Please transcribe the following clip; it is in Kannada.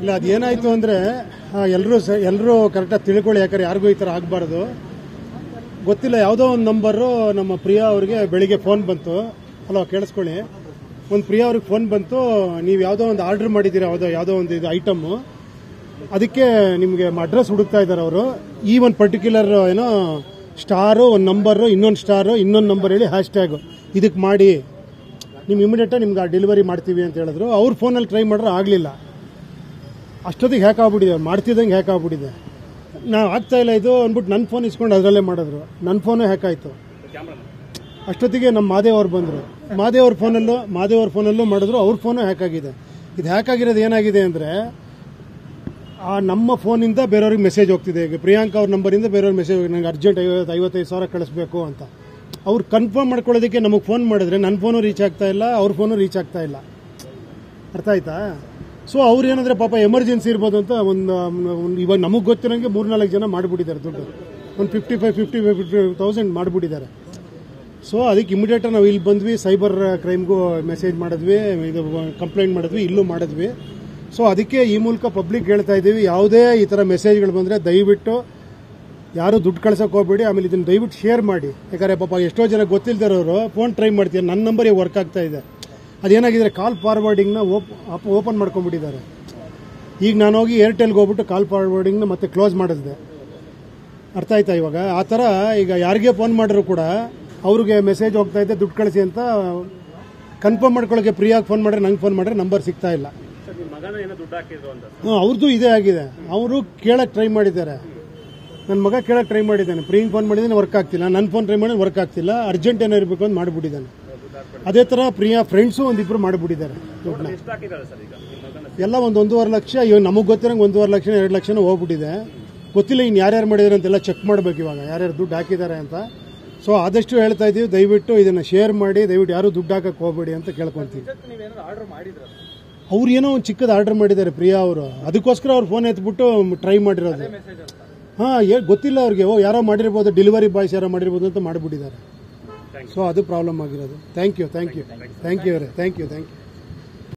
ಇಲ್ಲ ಅದೇನಾಯ್ತು ಅಂದರೆ ಎಲ್ಲರೂ ಕರೆಕ್ಟಾಗಿ ತಿಳ್ಕೊಳ್ಳಿ, ಯಾಕಂದ್ರೆ ಯಾರಿಗೂ ಈ ಥರ ಆಗಬಾರ್ದು. ಗೊತ್ತಿಲ್ಲ, ಯಾವುದೋ ಒಂದು ನಂಬರು ನಮ್ಮ ಪ್ರಿಯಾ ಅವ್ರಿಗೆ ಬೆಳಿಗ್ಗೆ ಫೋನ್ ಬಂತು. ಹಲೋ, ಕೇಳಿಸ್ಕೊಳ್ಳಿ. ಒಂದು ಪ್ರಿಯಾ ಅವ್ರಿಗೆ ಫೋನ್ ಬಂತು, ನೀವು ಯಾವುದೋ ಒಂದು ಆರ್ಡರ್ ಮಾಡಿದ್ದೀರಾ, ಯಾವುದೋ ಒಂದು ಇದು ಐಟಮ್ಮು, ಅದಕ್ಕೆ ನಿಮಗೆ ಅಡ್ರೆಸ್ ಹುಡುಕ್ತಾ ಇದ್ದಾರೆ ಅವರು. ಈ ಒಂದು ಪರ್ಟಿಕ್ಯುಲರ್ ಏನೋ ಸ್ಟಾರು, ಒಂದು ನಂಬರು, ಇನ್ನೊಂದು ಸ್ಟಾರು, ಇನ್ನೊಂದು ನಂಬರ್ ಹೇಳಿ ಹ್ಯಾಶ್ಟ್ಯಾಗು ಇದಕ್ಕೆ ಮಾಡಿ ನೀವು ಇಮಿಡಿಯೇಟಾಗಿ ನಿಮ್ಗೆ ಡೆಲಿವರಿ ಮಾಡ್ತೀವಿ ಅಂತ ಹೇಳಿದ್ರು. ಅವ್ರ ಫೋನಲ್ಲಿ ಟ್ರೈ ಮಾಡಿದ್ರೆ ಆಗಲಿಲ್ಲ. ಅಷ್ಟೊತ್ತಿಗೆ ಹ್ಯಾಕ್ ಆಗ್ಬಿಟ್ಟಿದೆ, ಮಾಡ್ತಿದ್ದಂಗೆ ಹ್ಯಾಕ್ ಆಗ್ಬಿಟ್ಟಿದೆ. ನಾವು ಆಗ್ತಾ ಇಲ್ಲ ಇದು ಅಂದ್ಬಿಟ್ಟು ನನ್ನ ಫೋನ್ ಇಸ್ಕೊಂಡು ಅದರಲ್ಲೇ ಮಾಡಿದ್ರು. ನನ್ನ ಫೋನು ಹ್ಯಾಕ್ ಆಯಿತು. ಅಷ್ಟೊತ್ತಿಗೆ ನಮ್ಮ ಮಾದೇವ್ ಅವ್ರು ಬಂದರು. ಮಾದೇವ್ ಫೋನಲ್ಲೂ ಮಾಡಿದ್ರು, ಅವ್ರ ಫೋನು ಹ್ಯಾಕ್ ಆಗಿದೆ. ಇದು ಹ್ಯಾಕ್ ಆಗಿರೋದು ಏನಾಗಿದೆ ಅಂದರೆ, ಆ ನಮ್ಮ ಫೋನಿಂದ ಬೇರೆಯವ್ರಿಗೆ ಮೆಸೇಜ್ ಹೋಗ್ತಿದೆ. ಈಗ ಪ್ರಿಯಾಂಕಾ ಅವ್ರ ನಂಬರಿಂದ ಬೇರೆಯವ್ರಿಗೆ ಮೆಸೇಜ್, ನನಗೆ ಅರ್ಜೆಂಟ್ 55,000 ಕಳಿಸ್ಬೇಕು ಅಂತ. ಅವ್ರು ಕನ್ಫರ್ಮ್ ಮಾಡ್ಕೊಳ್ಳೋದಕ್ಕೆ ನಮಗೆ ಫೋನ್ ಮಾಡಿದ್ರೆ ನನ್ನ ಫೋನು ರೀಚ್ ಆಗ್ತಾ ಇಲ್ಲ, ಅವ್ರ ಫೋನು ರೀಚ್ ಆಗ್ತಾ ಇಲ್ಲ. ಅರ್ಥ ಆಯ್ತಾ? ಸೊ ಅವ್ರು ಏನಂದ್ರೆ ಪಾಪ ಎಮರ್ಜೆನ್ಸಿ ಇರ್ಬೋದು ಅಂತ ಒಂದು ಇವಾಗ ನಮಗೆ ಗೊತ್ತಿರೋಂಗೆ 3-4 ಜನ ಮಾಡಿಬಿಟ್ಟಿದ್ದಾರೆ ದುಡ್ಡು. ಒಂದು 55,000 ಮಾಡಿಬಿಟ್ಟಿದ್ದಾರೆ. ಸೊ ಅದಕ್ಕೆ ಇಮಿಡಿಯೇಟಾಗಿ ನಾವು ಇಲ್ಲಿ ಬಂದ್ವಿ, ಸೈಬರ್ ಕ್ರೈಮ್ಗೂ ಮೆಸೇಜ್ ಮಾಡಿದ್ವಿ, ಇದು ಕಂಪ್ಲೇಂಟ್ ಮಾಡಿದ್ವಿ, ಇಲ್ಲೂ ಮಾಡಿದ್ವಿ. ಸೊ ಅದಕ್ಕೆ ಈ ಮೂಲಕ ಪಬ್ಲಿಕ್ ಹೇಳ್ತಾ ಇದ್ದೀವಿ, ಯಾವುದೇ ಈ ಥರ ಮೆಸೇಜ್ಗಳು ಬಂದರೆ ದಯವಿಟ್ಟು ಯಾರು ದುಡ್ಡು ಕಳ್ಸೋಕೆ ಹೋಗ್ಬೇಡಿ. ಆಮೇಲೆ ಇದನ್ನು ದಯವಿಟ್ಟು ಶೇರ್ ಮಾಡಿ. ಯಾಕಂದರೆ ಪಾಪ ಎಷ್ಟೋ ಜನ ಗೊತ್ತಿಲ್ಲದಿರೋರು ಫೋನ್ ಟ್ರೈ ಮಾಡ್ತೀವಿ, ನನ್ನ ನಂಬರಿಗೆ ವರ್ಕ್ ಆಗ್ತಾ ಇದೆ. ಅದೇನಾಗಿದ್ರೆ ಕಾಲ್ ಫಾರ್ವರ್ಡಿಂಗ್ನ ಓಪನ್ ಮಾಡ್ಕೊಂಡ್ಬಿಟ್ಟಿದ್ದಾರೆ. ಈಗ ನಾನು ಹೋಗಿ ಏರ್ಟೆಲ್ಗೆ ಹೋಗ್ಬಿಟ್ಟು ಕಾಲ್ ಫಾರ್ವರ್ಡಿಂಗ್ನ ಮತ್ತೆ ಕ್ಲೋಸ್ ಮಾಡಿಸಿದೆ. ಅರ್ಥ ಆಯ್ತಾ? ಇವಾಗ ಆ ಥರ ಈಗ ಯಾರಿಗೆ ಫೋನ್ ಮಾಡಿದ್ರು ಕೂಡ ಅವ್ರಿಗೆ ಮೆಸೇಜ್ ಹೋಗ್ತಾ ಇದೆ ದುಡ್ಡು ಕಳಿಸಿ ಅಂತ ಕನ್ಫರ್ಮ್ ಮಾಡ್ಕೊಳ್ಳೋಕೆ ಪ್ರಿಯಾಗಿ ಫೋನ್ ಮಾಡಿದ್ರೆ, ನಂಗೆ ಫೋನ್ ಮಾಡಿದ್ರೆ ನಂಬರ್ ಸಿಗ್ತಾ ಇಲ್ಲ. ಅವ್ರದ್ದು ಇದೇ ಆಗಿದೆ. ಅವರು ಕೇಳಕ್ಕೆ ಟ್ರೈ ಮಾಡಿದ್ದಾರೆ, ನನ್ನ ಮಗ ಕೇಳಕ್ಕೆ ಟ್ರೈ ಮಾಡಿದ್ದಾನೆ, ಪ್ರಿಯಾಂಕ್ ಫೋನ್ ಮಾಡಿದ್ದಾನೆ, ವರ್ಕ್ ಆಗ್ತಿಲ್ಲ. ನನ್ನ ಫೋನ್ ಟ್ರೈ ಮಾಡಿದ್ರೆ ವರ್ಕ್ ಆಗ್ತಿಲ್ಲ, ಅರ್ಜೆಂಟ್ ಏನೋ ಇರಬೇಕು ಅಂತ ಮಾಡಿಬಿಟ್ಟಿದ್ದಾನೆ. ಅದೇ ಥರ ಪ್ರಿಯಾ ಫ್ರೆಂಡ್ಸು ಒಂದಿಬ್ಬರು ಮಾಡಿಬಿಟ್ಟಿದ್ದಾರೆ ದುಡ್ಡನ್ನ. ಎಲ್ಲ 1.5 ಲಕ್ಷ, ಇವಾಗ ನಮಗೆ ಗೊತ್ತಿರಂಗೆ 1.5 ಲಕ್ಷ 2 ಲಕ್ಷನೂ ಹೋಗ್ಬಿಟ್ಟಿದೆ. ಗೊತ್ತಿಲ್ಲ ಇನ್ನು ಯಾರ್ಯಾರು ಮಾಡಿದ್ದಾರೆ ಅಂತೆಲ್ಲ ಚೆಕ್ ಮಾಡಬೇಕು ಇವಾಗ, ಯಾರ್ಯಾರು ದುಡ್ಡು ಹಾಕಿದ್ದಾರೆ ಅಂತ. ಸೊ ಆದಷ್ಟು ಹೇಳ್ತಾ ಇದ್ದೀವಿ, ದಯವಿಟ್ಟು ಇದನ್ನು ಶೇರ್ ಮಾಡಿ, ದಯವಿಟ್ಟು ಯಾರು ದುಡ್ಡು ಹಾಕಕ್ಕೆ ಹೋಗಬೇಡಿ ಅಂತ ಕೇಳ್ಕೊಂತೀವಿ. ಅವ್ರು ಏನೋ ಒಂದು ಚಿಕ್ಕದು ಆರ್ಡರ್ ಮಾಡಿದ್ದಾರೆ ಪ್ರಿಯಾ ಅವರು, ಅದಕ್ಕೋಸ್ಕರ ಅವ್ರು ಫೋನ್ ಎತ್ಬಿಟ್ಟು ಟ್ರೈ ಮಾಡಿರೋದು. ಹಾಂ, ಗೊತ್ತಿಲ್ಲ ಅವ್ರಿಗೆ, ಯಾರೋ ಮಾಡಿರ್ಬೋದು, ಡೆಲಿವರಿ ಬಾಯ್ಸ್ ಯಾರೋ ಮಾಡಿರ್ಬೋದು ಅಂತ ಮಾಡಿಬಿಟ್ಟಿದ್ದಾರೆ. ಸೊ ಅದು ಪ್ರಾಬ್ಲಮ್ ಆಗಿರೋದು. ಥ್ಯಾಂಕ್ ಯು ಅವರೇ, ಥ್ಯಾಂಕ್ ಯು.